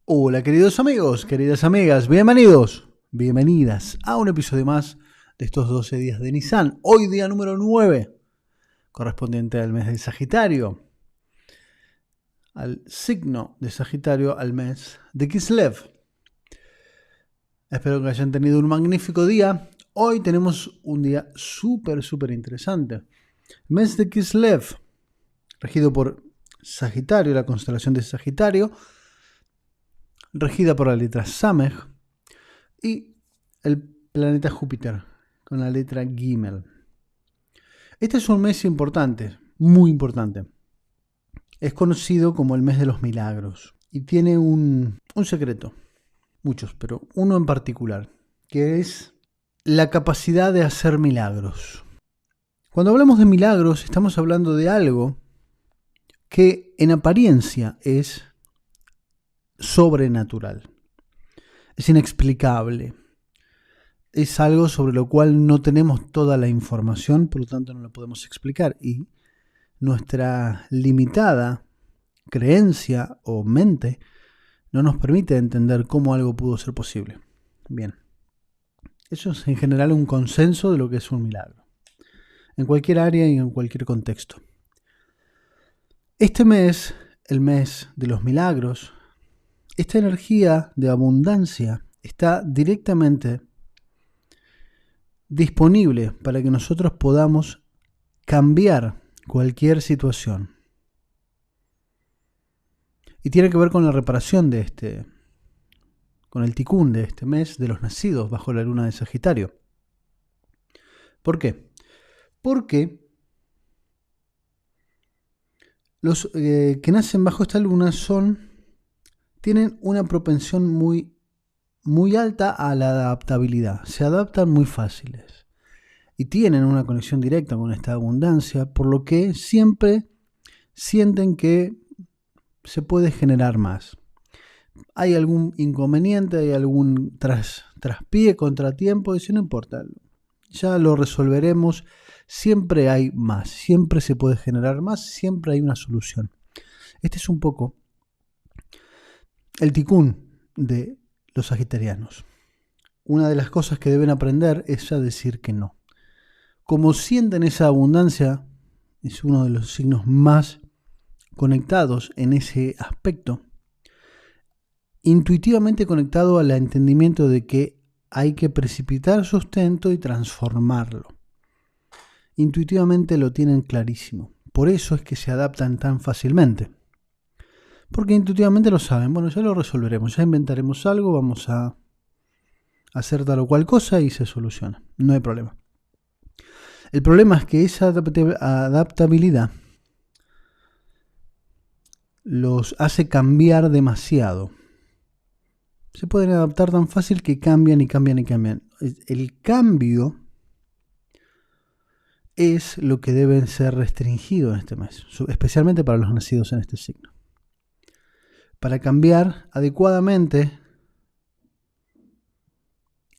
Hola queridos amigos, queridas amigas, bienvenidos, bienvenidas a un episodio más de estos 12 días de Nisan. Hoy día número 9, correspondiente al mes de Sagitario, al signo de Sagitario, al mes de Kislev. Espero que hayan tenido un magnífico día. Hoy tenemos un día súper interesante. Mes de Kislev, regido por Sagitario, la constelación de Sagitario, regida por la letra Samej, y el planeta Júpiter con la letra Gimel. Este es un mes importante, muy importante. Es conocido como el mes de los milagros y tiene un secreto, muchos, pero uno en particular, que es la capacidad de hacer milagros. Cuando hablamos de milagros, estamos hablando de algo que en apariencia es sobrenatural, es inexplicable. Es algo sobre lo cual no tenemos toda la información, por lo tanto no lo podemos explicar. Y nuestra limitada creencia o mente no nos permite entender cómo algo pudo ser posible. Bien, eso es en general un consenso de lo que es un milagro, en cualquier área y en cualquier contexto. Este mes, el mes de los milagros, esta energía de abundancia está directamente disponible para que nosotros podamos cambiar cualquier situación. Y tiene que ver con la reparación de con el tikkun de este mes de los nacidos bajo la luna de Sagitario. ¿Por qué? Porque los que nacen bajo esta luna tienen una propensión muy alta a la adaptabilidad. Se adaptan muy fáciles y tienen una conexión directa con esta abundancia, por lo que siempre sienten que se puede generar más. Hay algún inconveniente, hay algún traspié, contratiempo, y si no importa, ya lo resolveremos. Siempre hay más, siempre se puede generar más, siempre hay una solución. Este es un poco el tikkun de los sagitarianos. Una de las cosas que deben aprender es a decir que no. Como sienten esa abundancia, es uno de los signos más conectados en ese aspecto, intuitivamente conectado al entendimiento de que hay que precipitar sustento y transformarlo. Intuitivamente lo tienen clarísimo. Por eso es que se adaptan tan fácilmente. Porque intuitivamente lo saben. Bueno, ya lo resolveremos, ya inventaremos algo, vamos a hacer tal o cual cosa y se soluciona. No hay problema. El problema es que esa adaptabilidad los hace cambiar demasiado. Se pueden adaptar tan fácil que cambian y cambian y cambian. El cambio es lo que debe ser restringido en este mes, especialmente para los nacidos en este signo. Para cambiar adecuadamente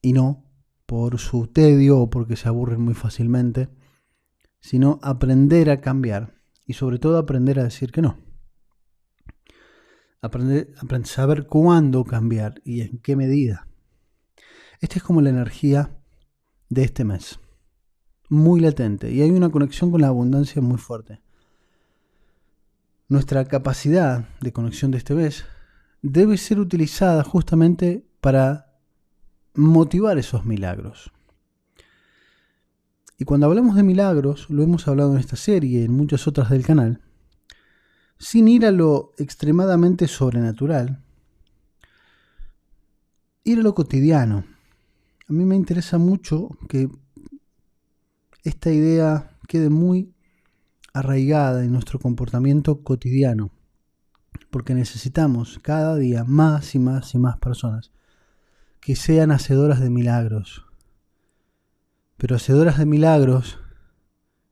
y no por su tedio o porque se aburren muy fácilmente, sino aprender a cambiar y sobre todo aprender a decir que no. Aprender a saber cuándo cambiar y en qué medida. Esta es como la energía de este mes, muy latente, y hay una conexión con la abundancia muy fuerte. Nuestra capacidad de conexión de este mes debe ser utilizada justamente para motivar esos milagros. Y cuando hablamos de milagros, lo hemos hablado en esta serie y en muchas otras del canal, sin ir a lo extremadamente sobrenatural, ir a lo cotidiano. A mí me interesa mucho que esta idea quede muy arraigada en nuestro comportamiento cotidiano, porque necesitamos cada día más y más y más personas que sean hacedoras de milagros, pero hacedoras de milagros,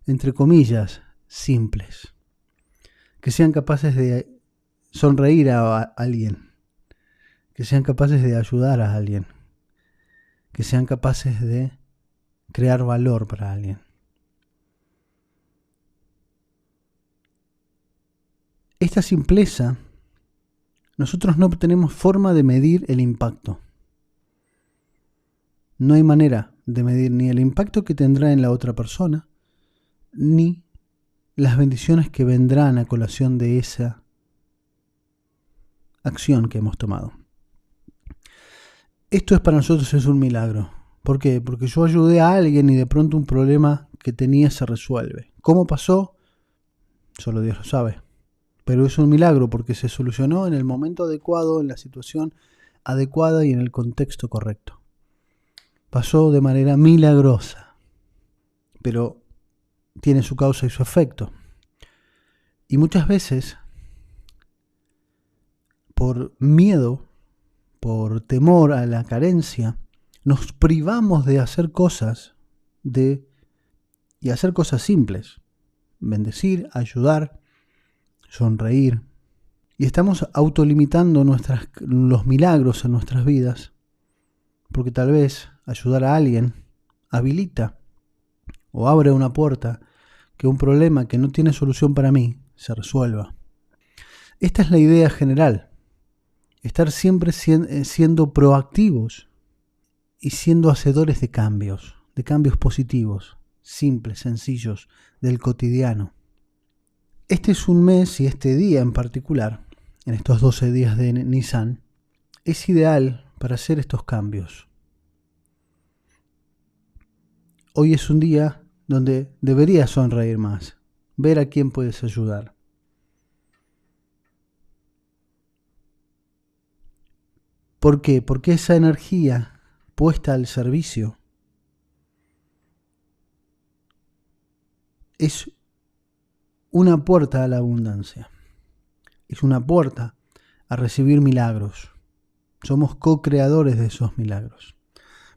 entre comillas, simples, que sean capaces de sonreír a alguien, que sean capaces de ayudar a alguien, que sean capaces de crear valor para alguien. Esta simpleza nosotros no tenemos forma de medir el impacto. No hay manera de medir ni el impacto que tendrá en la otra persona, ni las bendiciones que vendrán a colación de esa acción que hemos tomado. Esto para nosotros es un milagro. ¿Por qué? Porque yo ayudé a alguien y de pronto un problema que tenía se resuelve. ¿Cómo pasó? Solo Dios lo sabe. Pero es un milagro porque se solucionó en el momento adecuado, en la situación adecuada y en el contexto correcto. Pasó de manera milagrosa, pero tiene su causa y su efecto. Y muchas veces, por miedo, por temor a la carencia, nos privamos de hacer cosas y hacer cosas simples. Bendecir, ayudar, sonreír. Y estamos autolimitando los milagros en nuestras vidas, porque tal vez ayudar a alguien habilita o abre una puerta que un problema que no tiene solución para mí se resuelva. Esta es la idea general. Estar siempre siendo proactivos y siendo hacedores de cambios positivos, simples, sencillos, del cotidiano. Este es un mes y este día en particular, en estos 12 días de Nisan, es ideal para hacer estos cambios. Hoy es un día donde deberías sonreír más, ver a quién puedes ayudar. ¿Por qué? Porque esa energía puesta al servicio es una puerta a la abundancia. Es una puerta a recibir milagros. Somos co-creadores de esos milagros.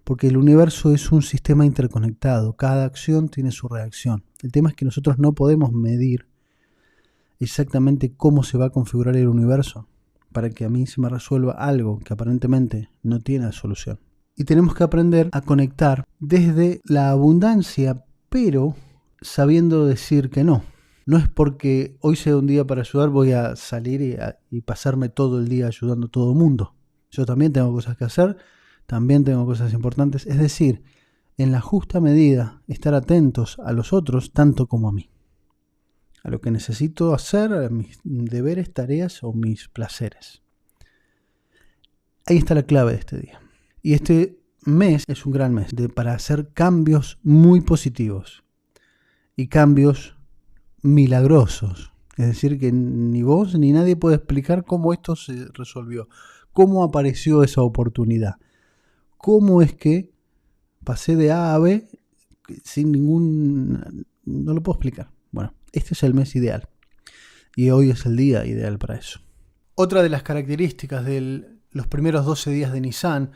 Porque el universo es un sistema interconectado. Cada acción tiene su reacción. El tema es que nosotros no podemos medir exactamente cómo se va a configurar el universo para que a mí se me resuelva algo que aparentemente no tiene solución. Y tenemos que aprender a conectar desde la abundancia, pero sabiendo decir que no. No es porque hoy sea un día para ayudar, voy a salir y pasarme todo el día ayudando a todo el mundo. Yo también tengo cosas que hacer, también tengo cosas importantes. Es decir, en la justa medida, estar atentos a los otros tanto como a mí. A lo que necesito hacer, a mis deberes, tareas o mis placeres. Ahí está la clave de este día. Y este mes es un gran mes para hacer cambios muy positivos y cambios milagrosos. Es decir, que ni vos ni nadie puede explicar cómo esto se resolvió, cómo apareció esa oportunidad, cómo es que pasé de A a B sin no lo puedo explicar. Bueno, este es el mes ideal y hoy es el día ideal para eso. Otra de las características de los primeros 12 días de Nisan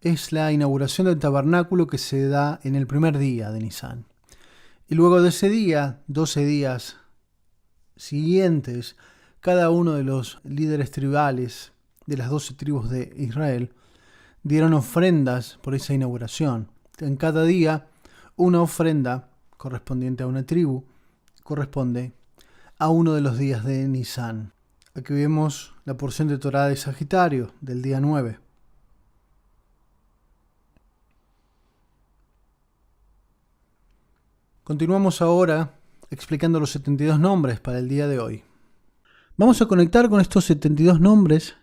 es la inauguración del tabernáculo que se da en el primer día de Nisan. Y luego de ese día, 12 días siguientes, cada uno de los líderes tribales de las 12 tribus de Israel dieron ofrendas por esa inauguración. En cada día, una ofrenda correspondiente a una tribu corresponde a uno de los días de Nisan. Aquí vemos la porción de Torá de Sagitario del día 9. Continuamos ahora explicando los 72 nombres para el día de hoy. Vamos a conectar con estos 72 nombres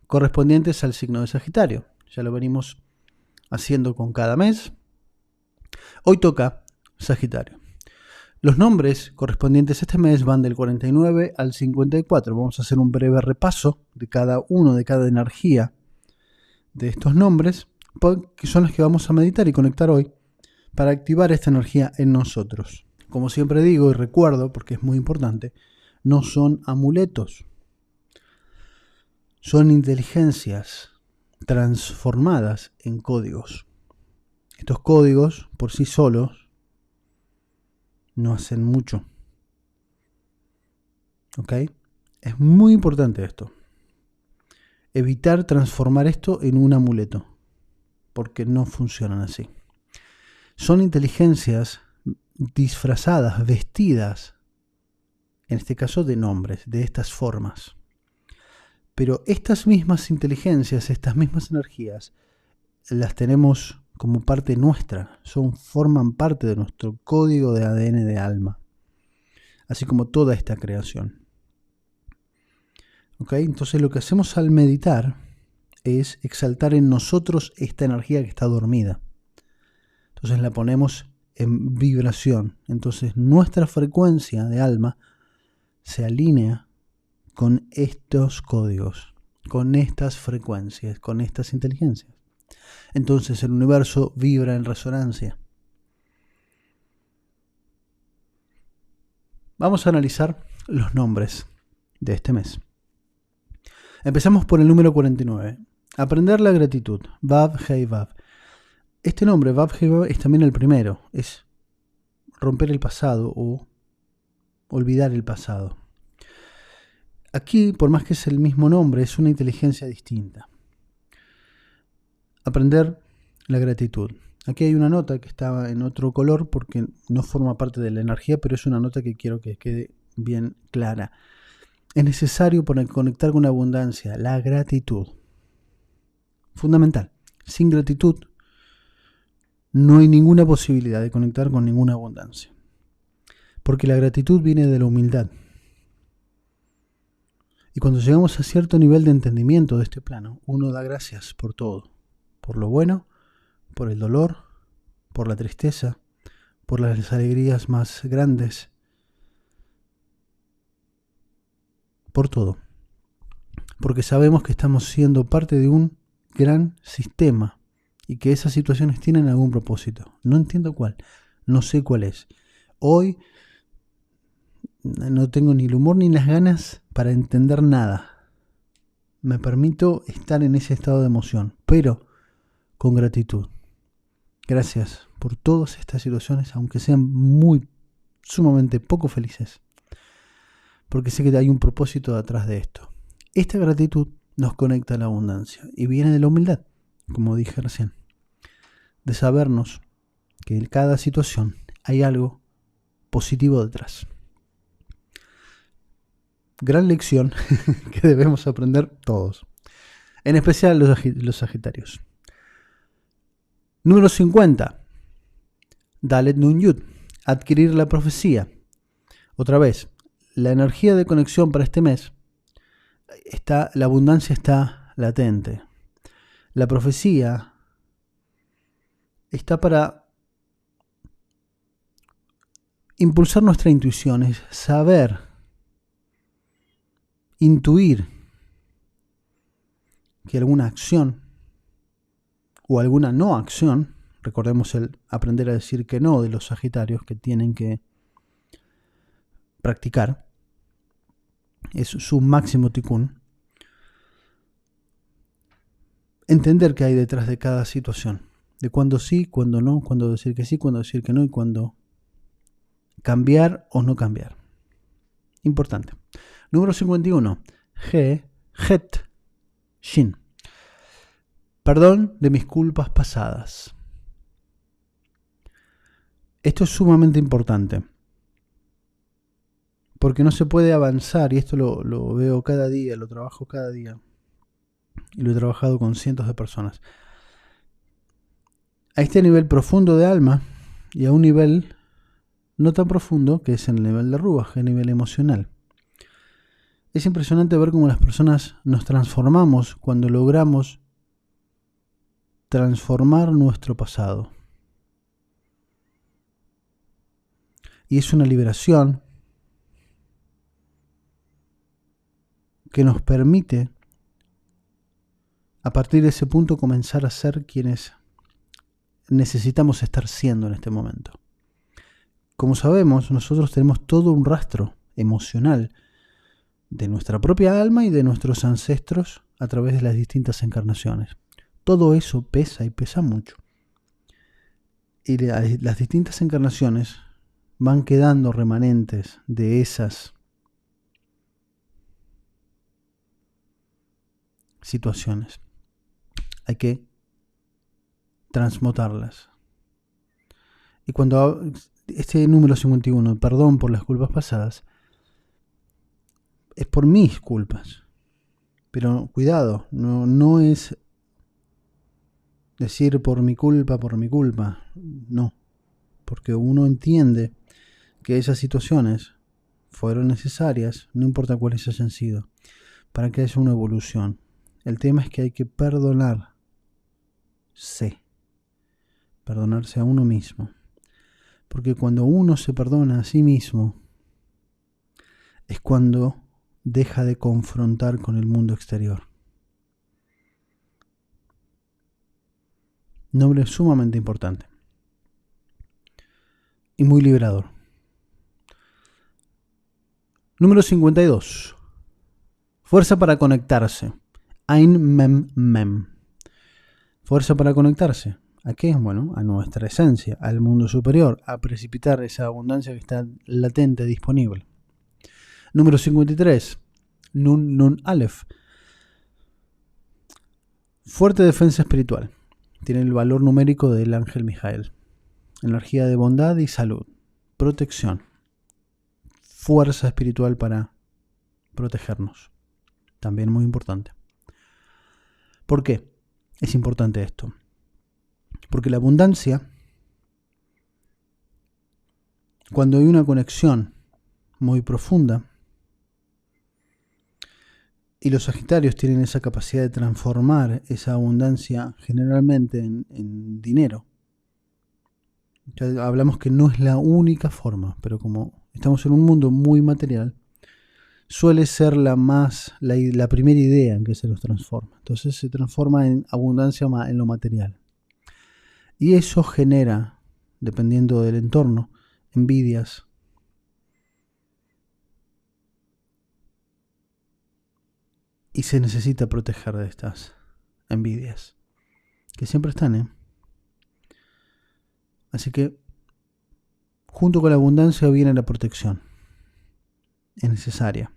correspondientes al signo de Sagitario. Ya lo venimos haciendo con cada mes. Hoy toca Sagitario. Los nombres correspondientes a este mes van del 49 al 54. Vamos a hacer un breve repaso de cada uno, de cada energía de estos nombres, que son los que vamos a meditar y conectar hoy para activar esta energía en nosotros. Como siempre digo y recuerdo, porque es muy importante, no son amuletos. Son inteligencias transformadas en códigos. Estos códigos, por sí solos, no hacen mucho. ¿Ok? Es muy importante esto. Evitar transformar esto en un amuleto, porque no funcionan así. Son inteligencias disfrazadas, vestidas, en este caso de nombres, de estas formas. Pero estas mismas inteligencias, estas mismas energías, las tenemos como parte nuestra, forman parte de nuestro código de ADN de alma, así como toda esta creación. ¿Ok? Entonces lo que hacemos al meditar es exaltar en nosotros esta energía que está dormida. Entonces la ponemos en vibración. Entonces nuestra frecuencia de alma se alinea con estos códigos, con estas frecuencias, con estas inteligencias. Entonces el universo vibra en resonancia. Vamos a analizar los nombres de este mes. Empezamos por el número 49. Aprender la gratitud. Vav Hei Vav. Este nombre, Vav Hei Vav, es también el primero. Es romper el pasado o olvidar el pasado. Aquí, por más que es el mismo nombre, es una inteligencia distinta. Aprender la gratitud. Aquí hay una nota que estaba en otro color porque no forma parte de la energía, pero es una nota que quiero que quede bien clara. Es necesario para conectar con abundancia la gratitud. Fundamental. Sin gratitud no hay ninguna posibilidad de conectar con ninguna abundancia. Porque la gratitud viene de la humildad. Y cuando llegamos a cierto nivel de entendimiento de este plano, uno da gracias por todo. Por lo bueno, por el dolor, por la tristeza, por las alegrías más grandes, por todo. Porque sabemos que estamos siendo parte de un gran sistema y que esas situaciones tienen algún propósito. No entiendo cuál, no sé cuál es. Hoy no tengo ni el humor ni las ganas para entender nada. Me permito estar en ese estado de emoción, pero con gratitud. Gracias por todas estas situaciones, aunque sean sumamente poco felices. Porque sé que hay un propósito detrás de esto. Esta gratitud nos conecta a la abundancia y viene de la humildad, como dije recién. De sabernos que en cada situación hay algo positivo detrás. Gran lección que debemos aprender todos. En especial los Sagitarios. Número 50. Dalet Nun Yud. Adquirir la profecía. Otra vez, la energía de conexión para este mes la abundancia está latente. La profecía está para impulsar nuestra intuición, es saber, intuir que alguna acción o alguna no acción, recordemos el aprender a decir que no de los Sagitarios que tienen que practicar, es su máximo tikkun. Entender qué hay detrás de cada situación, de cuándo sí, cuándo no, cuándo decir que sí, cuándo decir que no y cuándo cambiar o no cambiar. Importante. Número 51. Het, Shin. Perdón de mis culpas pasadas. Esto es sumamente importante. Porque no se puede avanzar, y esto lo veo cada día, lo trabajo cada día. Y lo he trabajado con cientos de personas. A este nivel profundo de alma y a un nivel no tan profundo, que es en el nivel de Ruach, el nivel emocional. Es impresionante ver cómo las personas nos transformamos cuando logramos transformar nuestro pasado. Y es una liberación que nos permite, a partir de ese punto, comenzar a ser quienes necesitamos estar siendo en este momento. Como sabemos, nosotros tenemos todo un rastro emocional de nuestra propia alma y de nuestros ancestros a través de las distintas encarnaciones. Todo eso pesa y pesa mucho. Y las distintas encarnaciones van quedando remanentes de esas situaciones. Hay que transmutarlas. Y cuando este número 51, perdón por las culpas pasadas, es por mis culpas. Pero cuidado, no es decir por mi culpa, no, porque uno entiende que esas situaciones fueron necesarias, no importa cuáles hayan sido, para que haya una evolución. El tema es que hay que perdonarse a uno mismo, porque cuando uno se perdona a sí mismo, es cuando deja de confrontar con el mundo exterior. Nombre sumamente importante y muy liberador. Número 52. Fuerza para conectarse. Ein Mem Mem. Fuerza para conectarse. ¿A qué? Bueno, a nuestra esencia, al mundo superior, a precipitar esa abundancia que está latente, disponible. Número 53. Nun Nun Aleph. Fuerte defensa espiritual. Tiene el valor numérico del ángel Mijael. Energía de bondad y salud. Protección. Fuerza espiritual para protegernos. También muy importante. ¿Por qué es importante esto? Porque la abundancia, cuando hay una conexión muy profunda, y los Sagitarios tienen esa capacidad de transformar esa abundancia generalmente en dinero. Ya hablamos que no es la única forma, pero como estamos en un mundo muy material, suele ser la primera idea en que se los transforma. Entonces se transforma en abundancia en lo material. Y eso genera, dependiendo del entorno, envidias. Y se necesita proteger de estas envidias, que siempre están, ¿eh? Así que, junto con la abundancia viene la protección. Es necesaria.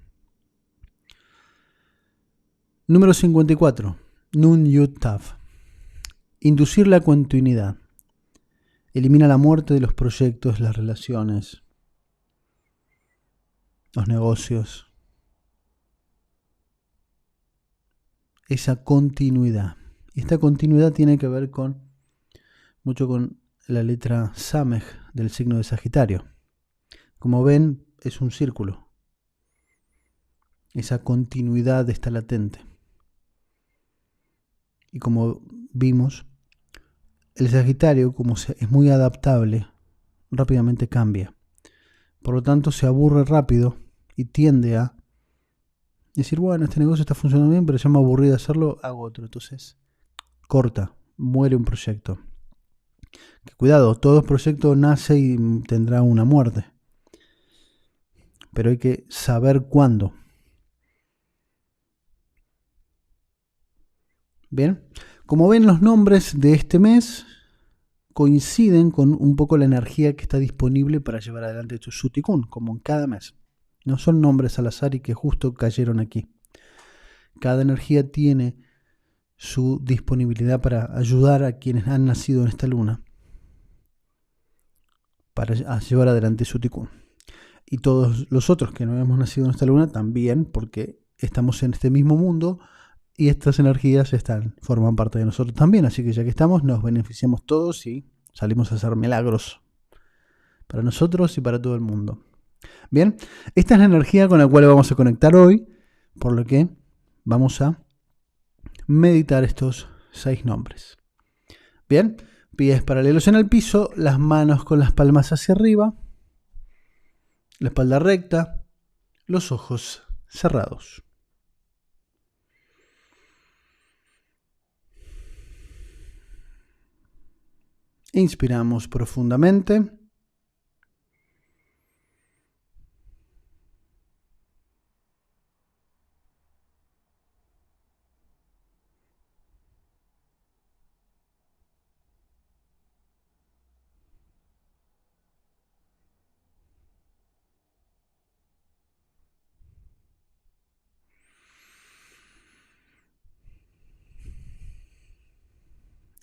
Número 54. Nun Yud Tav. Inducir la continuidad. Elimina la muerte de los proyectos, las relaciones, los negocios. Esa continuidad. Y esta continuidad tiene que ver mucho con la letra Samej del signo de Sagitario. Como ven, es un círculo. Esa continuidad está latente. Y como vimos, el Sagitario, como es muy adaptable, rápidamente cambia. Por lo tanto, se aburre rápido y tiende a decir, bueno, este negocio está funcionando bien, pero ya me aburrí de hacerlo, hago otro. Entonces, corta, muere un proyecto. Que cuidado, todo proyecto nace y tendrá una muerte. Pero hay que saber cuándo. Bien, como ven, los nombres de este mes coinciden con un poco la energía que está disponible para llevar adelante tu Sutikun, como en cada mes. No son nombres al azar y que justo cayeron aquí. Cada energía tiene su disponibilidad para ayudar a quienes han nacido en esta luna para llevar adelante su tikkun. Y todos los otros que no hemos nacido en esta luna también, porque estamos en este mismo mundo y estas energías forman parte de nosotros también. Así que ya que estamos, nos beneficiamos todos y salimos a hacer milagros para nosotros y para todo el mundo. Bien, esta es la energía con la cual vamos a conectar hoy, por lo que vamos a meditar estos 6 nombres. Bien, pies paralelos en el piso, las manos con las palmas hacia arriba, la espalda recta, los ojos cerrados. Inspiramos profundamente.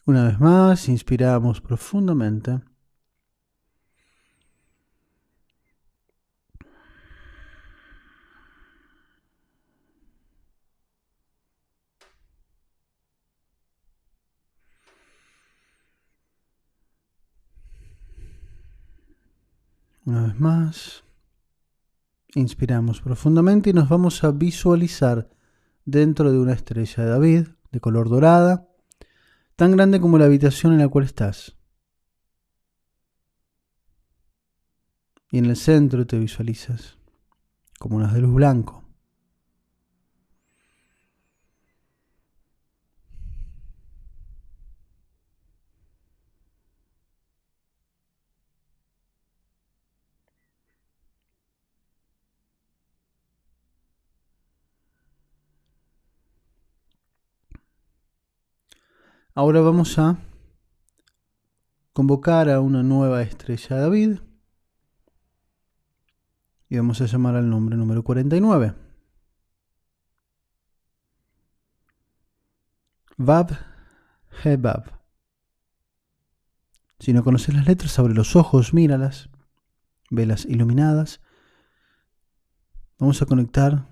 Una vez más, inspiramos profundamente. Una vez más. Inspiramos profundamente y nos vamos a visualizar dentro de una estrella de David de color dorada, tan grande como la habitación en la cual estás. Y en el centro te visualizas como unas de luz blanco. Ahora vamos a convocar a una nueva estrella de David y vamos a llamar al nombre número 49. Vav Hebab. Si no conoces las letras, abre los ojos, míralas, velas iluminadas. Vamos a conectar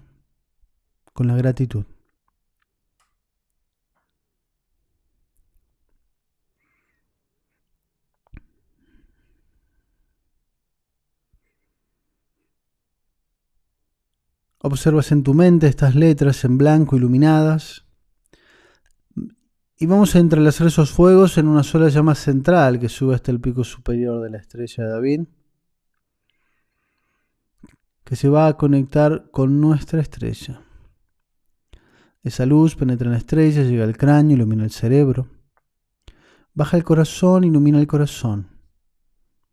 con la gratitud. Observas en tu mente estas letras en blanco iluminadas y vamos a entrelazar esos fuegos en una sola llama central que sube hasta el pico superior de la estrella de David, que se va a conectar con nuestra estrella. Esa luz penetra en la estrella, llega al cráneo, ilumina el cerebro, baja el corazón, ilumina el corazón,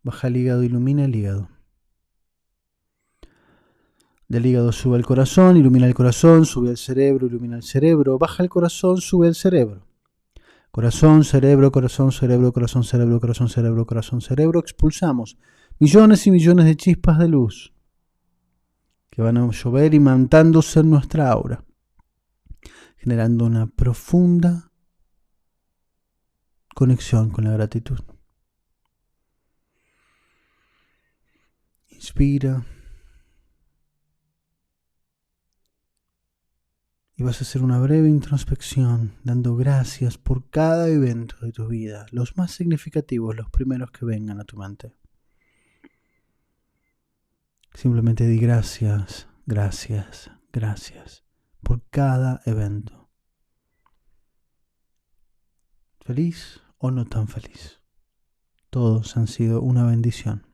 baja el hígado, ilumina el hígado. Del hígado sube al corazón, ilumina el corazón, sube al cerebro, ilumina el cerebro, baja el corazón, sube al cerebro. Corazón, cerebro, corazón, cerebro, corazón, cerebro, corazón, cerebro, corazón, cerebro. Expulsamos millones y millones de chispas de luz que van a llover imantándose en nuestra aura, generando una profunda conexión con la gratitud. Inspira. Y vas a hacer una breve introspección, dando gracias por cada evento de tu vida, los más significativos, los primeros que vengan a tu mente. Simplemente di gracias, gracias, gracias por cada evento. Feliz o no tan feliz. Todos han sido una bendición.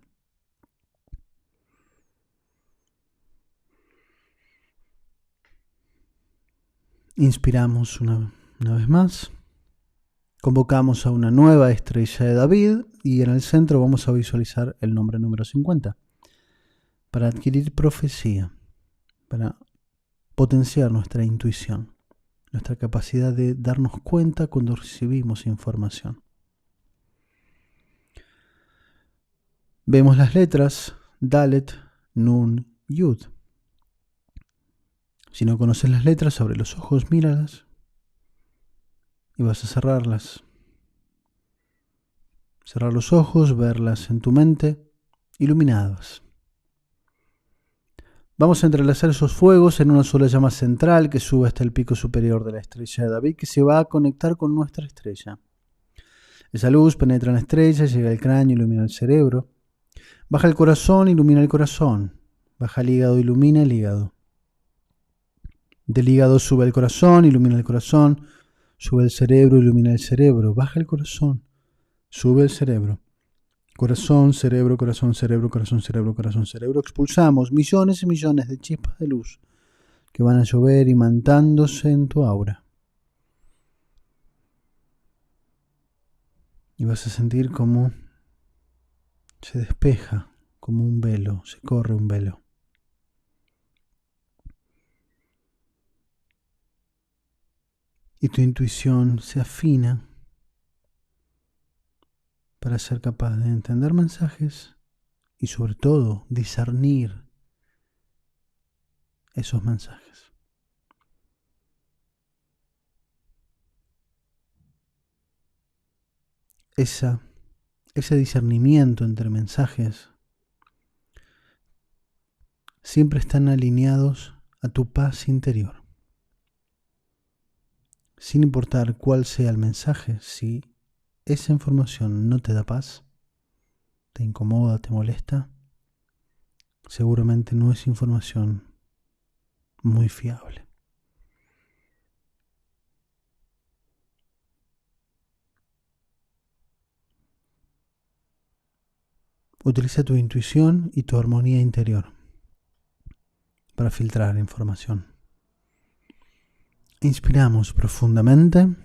Inspiramos una vez más. Convocamos a una nueva estrella de David y en el centro vamos a visualizar el nombre número 50 para adquirir profecía, para potenciar nuestra intuición, nuestra capacidad de darnos cuenta cuando recibimos información. Vemos las letras Dalet, Nun, Yud. Si no conoces las letras, abre los ojos, míralas y vas a cerrarlas. Cerrar los ojos, verlas en tu mente, iluminadas. Vamos a entrelazar esos fuegos en una sola llama central que sube hasta el pico superior de la estrella de David, que se va a conectar con nuestra estrella. Esa luz penetra en la estrella, llega al cráneo, ilumina el cerebro. Baja el corazón, ilumina el corazón. Baja el hígado, ilumina el hígado. Del hígado sube el corazón, ilumina el corazón. Sube el cerebro, ilumina el cerebro. Baja el corazón, sube el cerebro. Corazón, cerebro, corazón, cerebro, corazón, cerebro, corazón, cerebro. Expulsamos millones y millones de chispas de luz que van a llover imantándose en tu aura. Y vas a sentir como se despeja, como un velo, se corre un velo. Y tu intuición se afina para ser capaz de entender mensajes y sobre todo discernir esos mensajes. Ese discernimiento entre mensajes siempre están alineados a tu paz interior. Sin importar cuál sea el mensaje, si esa información no te da paz, te incomoda, te molesta, seguramente no es información muy fiable. Utiliza tu intuición y tu armonía interior para filtrar información. Inspiramos profundamente.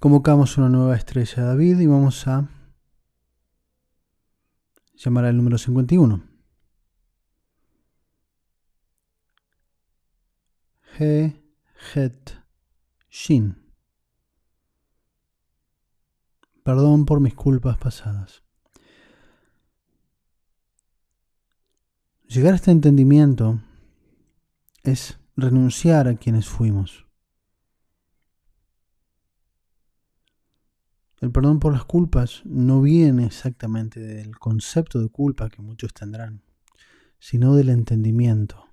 Convocamos una nueva estrella de David y vamos a llamar al número 51. He Het Shin. Perdón por mis culpas pasadas. Llegar a este entendimiento es renunciar a quienes fuimos. El perdón por las culpas no viene exactamente del concepto de culpa que muchos tendrán, sino del entendimiento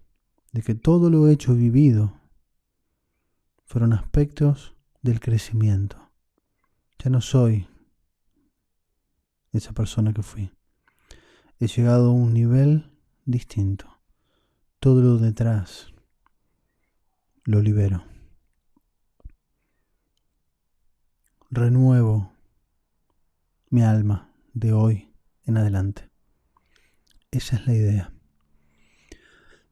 de que todo lo hecho y vivido fueron aspectos del crecimiento. Ya no soy esa persona que fui. He llegado a un nivel distinto. Todo lo detrás lo libero. Renuevo mi alma de hoy en adelante. Esa es la idea.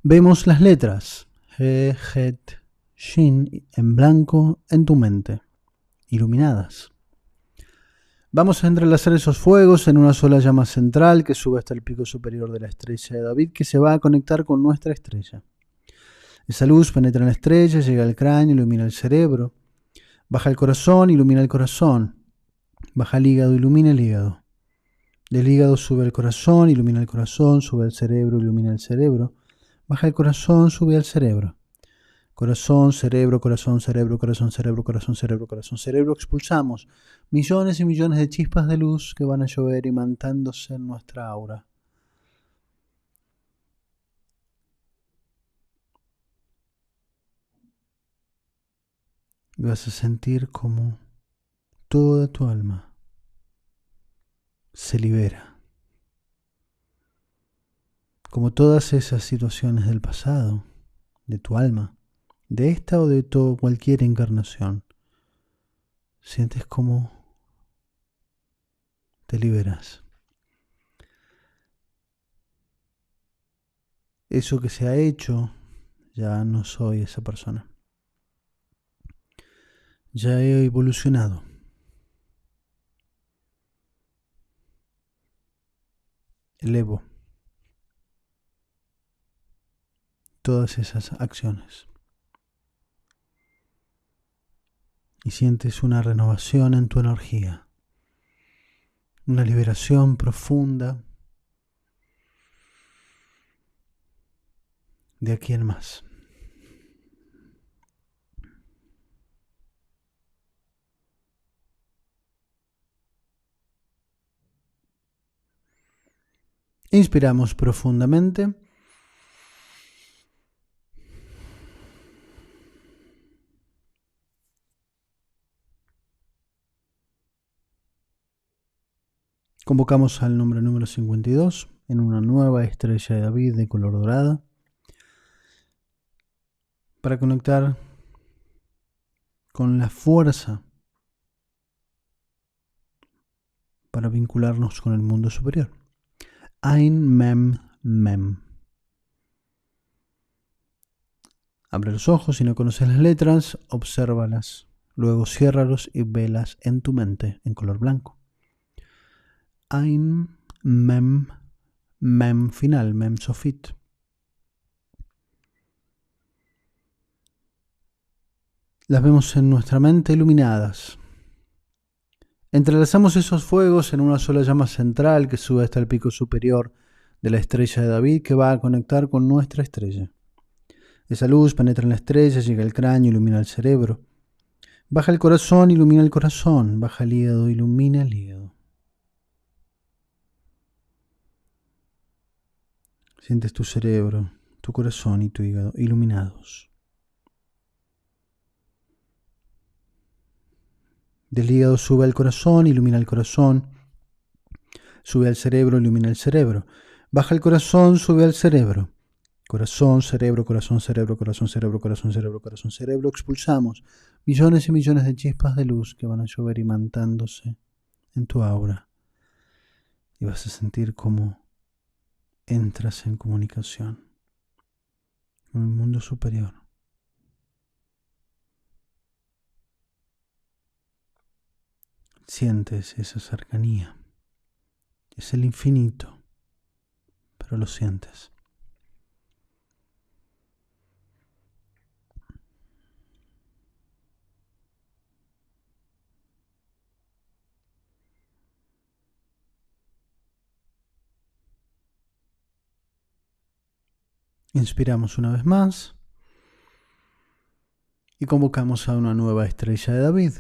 Vemos las letras He, Het, Shin en blanco en tu mente, iluminadas. Vamos a entrelazar esos fuegos en una sola llama central que sube hasta el pico superior de la estrella de David, que se va a conectar con nuestra estrella. Esa luz penetra en la estrella, llega al cráneo, ilumina el cerebro, baja al corazón, ilumina el corazón, baja al hígado, ilumina el hígado. Del hígado sube al corazón, ilumina el corazón, sube al cerebro, ilumina el cerebro, baja el corazón, sube al cerebro. Corazón, cerebro, corazón, cerebro, corazón, cerebro, corazón, cerebro, corazón, cerebro. Expulsamos millones y millones de chispas de luz que van a llover imantándose en nuestra aura. Y vas a sentir como toda tu alma se libera. Como todas esas situaciones del pasado, de tu alma, de esta o de cualquier encarnación, sientes como te liberas. Eso que se ha hecho, ya no soy esa persona. Ya he evolucionado. Elevo todas esas acciones. Y sientes una renovación en tu energía. Una liberación profunda de aquí en más. Inspiramos profundamente. Convocamos al nombre número 52 en una nueva estrella de David de color dorada para conectar con la fuerza para vincularnos con el mundo superior. Ain Mem Mem. Abre los ojos si no conoces las letras, obsérvalas, luego ciérralos y velas en tu mente en color blanco. Ain Mem Mem final, Mem Sofit. Las vemos en nuestra mente iluminadas. Entrelazamos esos fuegos en una sola llama central que sube hasta el pico superior de la estrella de David, que va a conectar con nuestra estrella. Esa luz penetra en la estrella, llega al cráneo, ilumina el cerebro, Baja el corazón, ilumina el corazón. Baja el hígado, ilumina el hígado. Sientes tu cerebro, tu corazón y tu hígado iluminados. Del hígado sube al corazón, ilumina el corazón. Sube al cerebro, ilumina el cerebro. Baja el corazón, sube al cerebro. Corazón, cerebro, corazón, cerebro, corazón, cerebro, corazón, cerebro, corazón, cerebro. Expulsamos millones y millones de chispas de luz que van a llover imantándose en tu aura. Y vas a sentir cómo entras en comunicación con el mundo superior. Sientes esa cercanía. Es el infinito, pero lo sientes. Inspiramos una vez más y convocamos a una nueva estrella de David.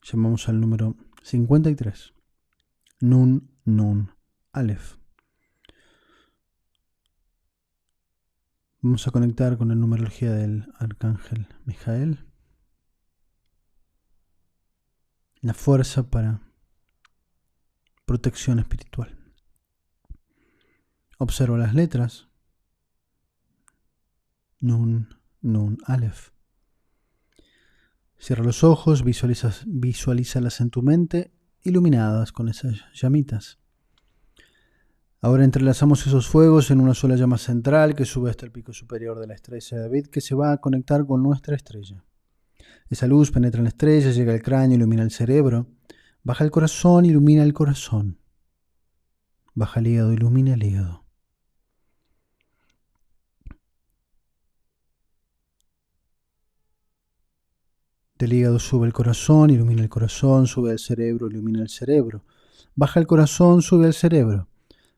Llamamos al número 53. Nun, Nun, Aleph. Vamos a conectar con la numerología del arcángel Mijael. La fuerza para protección espiritual. Observa las letras. Nun, Nun, Aleph. Cierra los ojos, visualízalas en tu mente, iluminadas con esas llamitas. Ahora entrelazamos esos fuegos en una sola llama central que sube hasta el pico superior de la estrella de David, que se va a conectar con nuestra estrella. Esa luz penetra en la estrella, llega al cráneo, ilumina el cerebro, baja el corazón, ilumina el corazón, baja el hígado, ilumina el hígado. Del hígado sube el corazón, ilumina el corazón, sube al cerebro, ilumina el cerebro, baja el corazón, sube al cerebro.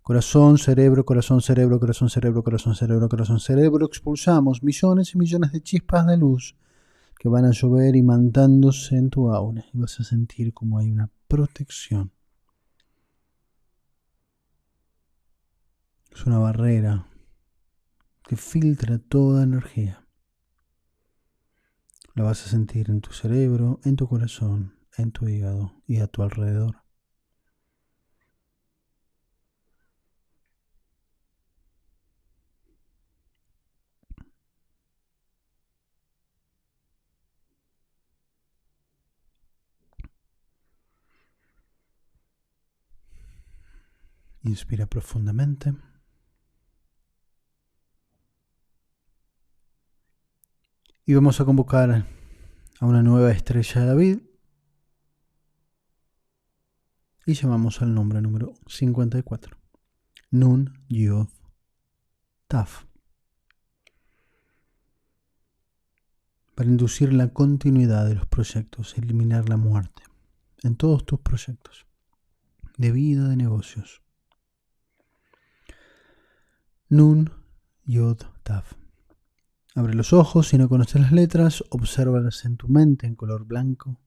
Corazón, cerebro, corazón, cerebro, corazón, cerebro, corazón, cerebro, corazón, cerebro. Expulsamos millones y millones de chispas de luz que van a llover imantándose en tu aura. Y vas a sentir como hay una protección. Es una barrera que filtra toda energía. La vas a sentir en tu cerebro, en tu corazón, en tu hígado y a tu alrededor. Inspira profundamente. Y vamos a convocar a una nueva estrella de David. Y llamamos al nombre número 54. Nun, Yod, Taf. Para inducir la continuidad de los proyectos, eliminar la muerte en todos tus proyectos de vida, de negocios. Nun, Yod, Taf. Abre los ojos, si no conoces las letras, obsérvalas en tu mente en color blanco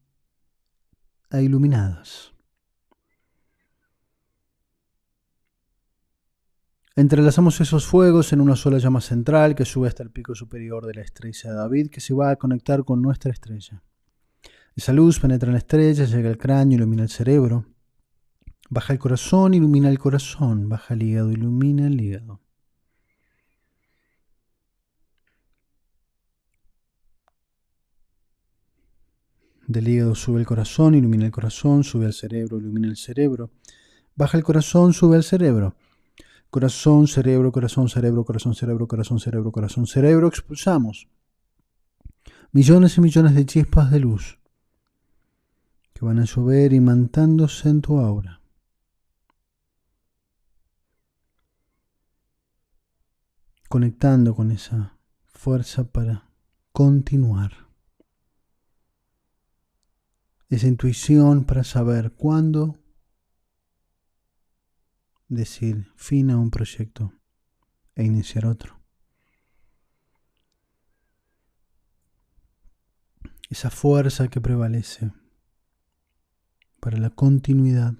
e iluminadas. Entrelazamos esos fuegos en una sola llama central que sube hasta el pico superior de la estrella de David, que se va a conectar con nuestra estrella. Esa luz penetra en la estrella, llega al cráneo, ilumina el cerebro. Baja el corazón, ilumina el corazón. Baja el hígado, ilumina el hígado. Del hígado sube el corazón, ilumina el corazón, sube al cerebro, ilumina el cerebro. Baja el corazón, sube al cerebro. Corazón, cerebro, corazón, cerebro, corazón, cerebro, corazón, cerebro, corazón, cerebro. Expulsamos millones y millones de chispas de luz que van a llover imantándose en tu aura. Conectando con esa fuerza para continuar. Esa intuición para saber cuándo decir fin a un proyecto e iniciar otro. esa fuerza que prevalece para la continuidad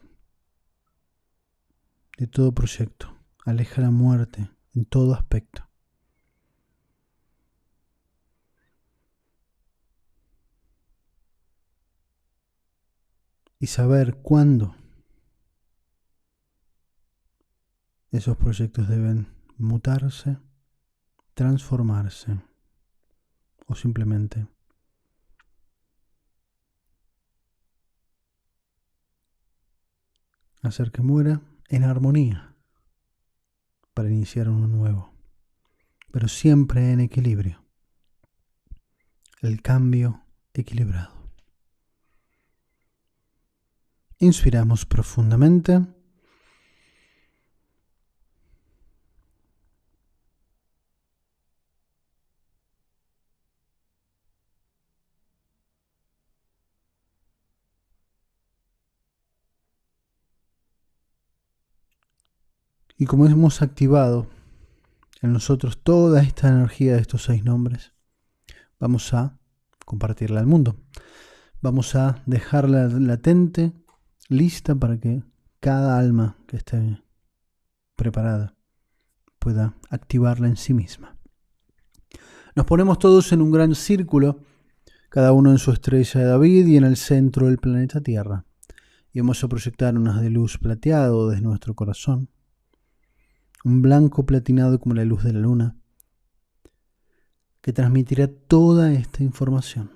de todo proyecto. Aleja la muerte en todo aspecto. Y saber cuándo esos proyectos deben mutarse, transformarse o simplemente hacer que muera en armonía para iniciar uno nuevo, pero siempre en equilibrio. El cambio equilibrado. Inspiramos profundamente. Y como hemos activado en nosotros toda esta energía de estos 6 nombres, vamos a compartirla al mundo. Vamos a dejarla latente, lista para que cada alma que esté preparada pueda activarla en sí misma. Nos ponemos todos en un gran círculo, cada uno en su estrella de David y en el centro del planeta Tierra. Y vamos a proyectar un haz de luz plateado desde nuestro corazón, un blanco platinado como la luz de la luna, que transmitirá toda esta información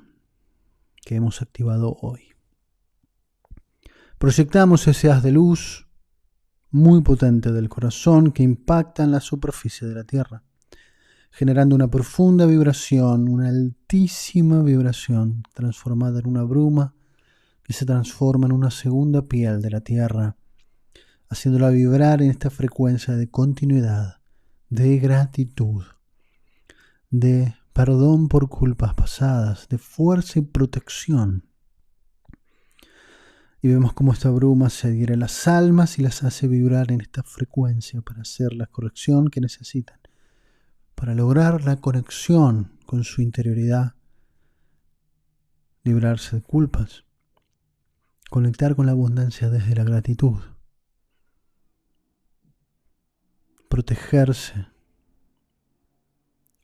que hemos activado hoy. Proyectamos ese haz de luz muy potente del corazón que impacta en la superficie de la Tierra, generando una profunda vibración, una altísima vibración transformada en una bruma que se transforma en una segunda piel de la Tierra, haciéndola vibrar en esta frecuencia de continuidad, de gratitud, de perdón por culpas pasadas, de fuerza y protección. Y vemos cómo esta bruma se adhiere a las almas y las hace vibrar en esta frecuencia para hacer la corrección que necesitan, para lograr la conexión con su interioridad, librarse de culpas, conectar con la abundancia desde la gratitud, protegerse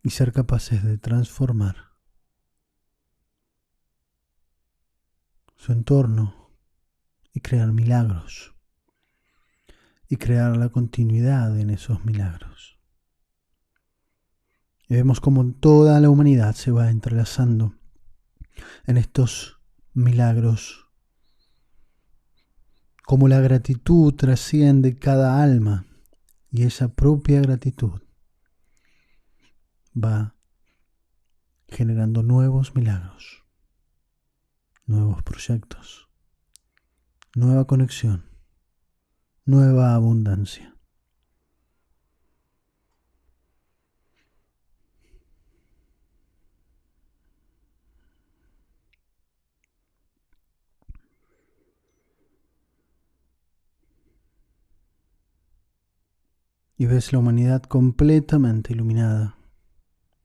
y ser capaces de transformar su entorno y crear milagros y crear la continuidad en esos milagros. Y vemos cómo toda la humanidad se va entrelazando en estos milagros, como la gratitud trasciende cada alma y esa propia gratitud va generando nuevos milagros, nuevos proyectos, nueva conexión, nueva abundancia. Y ves la humanidad completamente iluminada,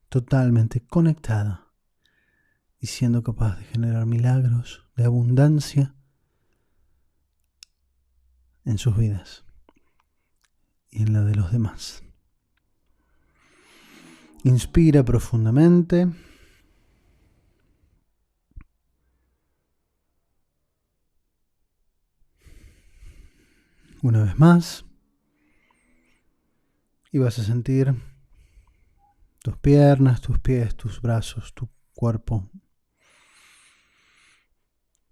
totalmente conectada y siendo capaz de generar milagros de abundancia en sus vidas y en la de los demás. Inspira profundamente. Una vez más. Y vas a sentir tus piernas, tus pies, tus brazos, tu cuerpo.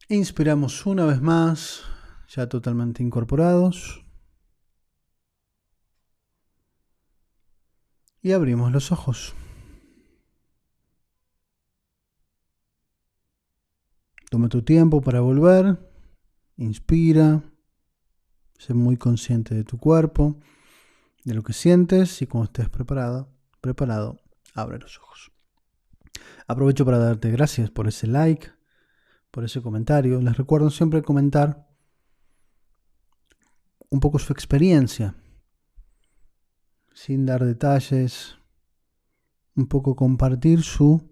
Inspiramos una vez más, ya totalmente incorporados. Y abrimos los ojos. Toma tu tiempo para volver. Inspira. Sé muy consciente de tu cuerpo, de lo que sientes, y cuando estés preparado, abre los ojos. Aprovecho para darte gracias por ese like, por ese comentario. Les recuerdo siempre comentar un poco su experiencia, sin dar detalles, un poco compartir su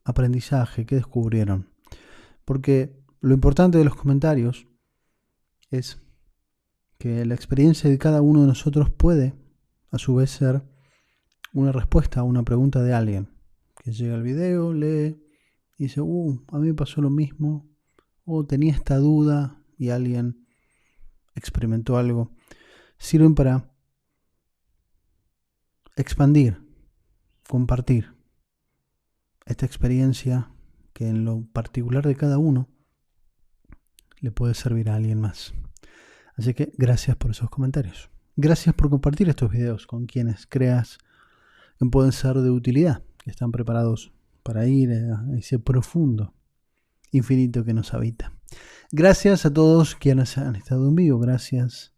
aprendizaje, qué descubrieron. Porque lo importante de los comentarios es que la experiencia de cada uno de nosotros puede, a su vez, ser una respuesta a una pregunta de alguien que llega al video, lee y dice, a mí me pasó lo mismo, o tenía esta duda y alguien experimentó algo. Sirven para expandir, compartir esta experiencia que en lo particular de cada uno le puede servir a alguien más. Así que gracias por esos comentarios. Gracias por compartir estos videos con quienes creas que pueden ser de utilidad, que están preparados para ir a ese profundo infinito que nos habita. Gracias a todos quienes han estado en vivo. Gracias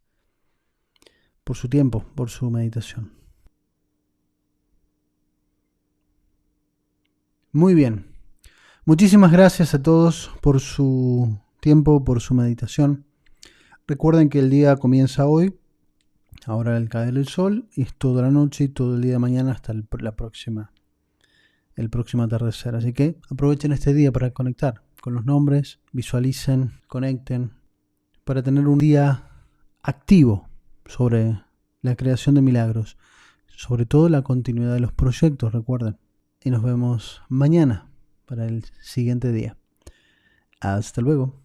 por su tiempo, por su meditación. Muy bien. Muchísimas gracias a todos por su tiempo, por su meditación. Recuerden que el día comienza hoy, ahora al caer el sol, y es toda la noche y todo el día de mañana hasta el próximo atardecer. Así que aprovechen este día para conectar con los nombres, visualicen, conecten, para tener un día activo sobre la creación de milagros, sobre todo la continuidad de los proyectos, recuerden. Y nos vemos mañana para el siguiente día. Hasta luego.